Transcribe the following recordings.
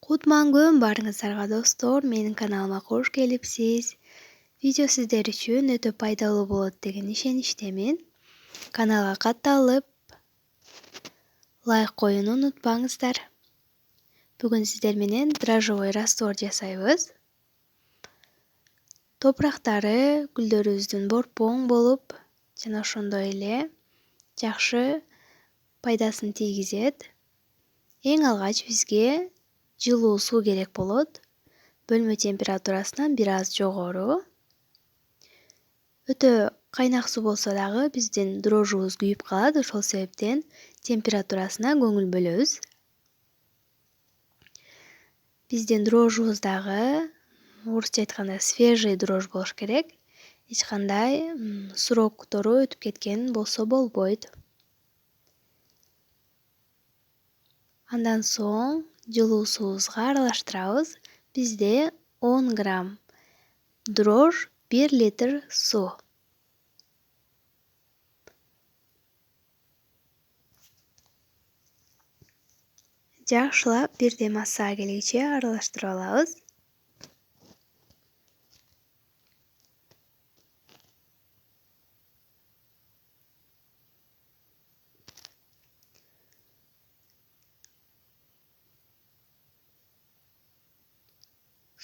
Кутман барыңыздарга достор, менин каналыма кош келипсиз. Видео сиздер үчүн өтө пайдалуу болот деген ишеничтемин. Каналга катталып, лайк коюуну унутпаңыздар. Бүгүн сиздер менен дрожжевой раствор жасайбыз. Топурактары гүлдөрүбүздүн борпоң болуп, жана ошондой эле жакшы пайдасын тийгизет. Эң алгач бизге жылуу суу керек болот. Бөлмө температурасынан бир аз жогору. Өтө кайнак суу болсо дагы биздин дрожжубуз күйүп калат, ошол себептен температурасына көңүл бөлөбүз. Биздин дрожжубуз дагы орусча айтканда свежий дрожж болуш керек. Эч кандай сроктору өтүп кеткен болсо болбойт. Андан соң жылуу суубузга аралаштырабыз. Бизде 10 грамм дрожж, 1 литр суу. Жакшылап бир дем асаа келгиче аралаштырып алабыз.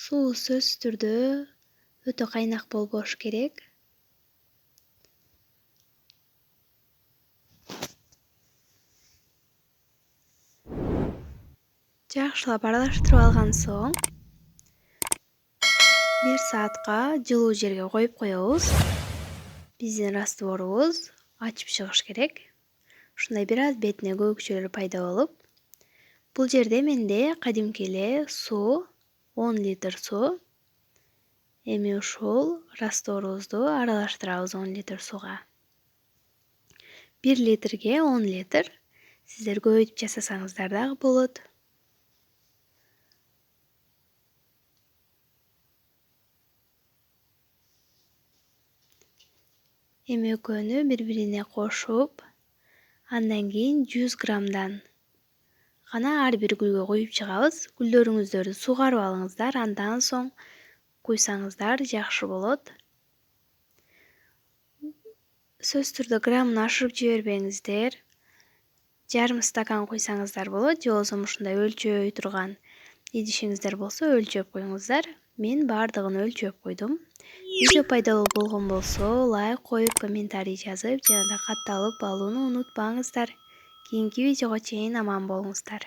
Суу сөзсүз түрдө өтө кайнак болбош керек. Жакшылап аралаштырып алган соң 1 саатка жылуу жерге коюп коебуз. Биздин растворубуз ачып чыгыш керек. Ушундай бир аз бетине көбүкчөлөр пайда болуп. Бул жерде менде кадимки эле суу, 10 литр суу. Эми ушул растворубузду аралаштырабыз 10 литр сууга. 1 литрге 10 литр. Сиздер көбөйтүп жасасаңыздар дагы болот. Эми экөөнү бири-бирине кошуп, андан кийин 100 граммдан гана ар бир гүлгө куюп чыгабыз. Гүлдөрүңүздөрдү сугарып алыңыздар, андан соң куйсаңыздар жакшы болот. Сөзсүз түрдө граммын ашырып жибербеңиздер. Жарым стакан куйсаңыздар болот, же болбосо ушундай өлчөй турган идишиңиздер болсо өлчөп коюңуздар. Мен бардыгын өлчөп койдум. Видео пайдалуу болгон болсо лайк коюп, комментарий жазып, жана да катталып алууну унутпаңыздар. Кийинки видеого чейин аман болуңуздар.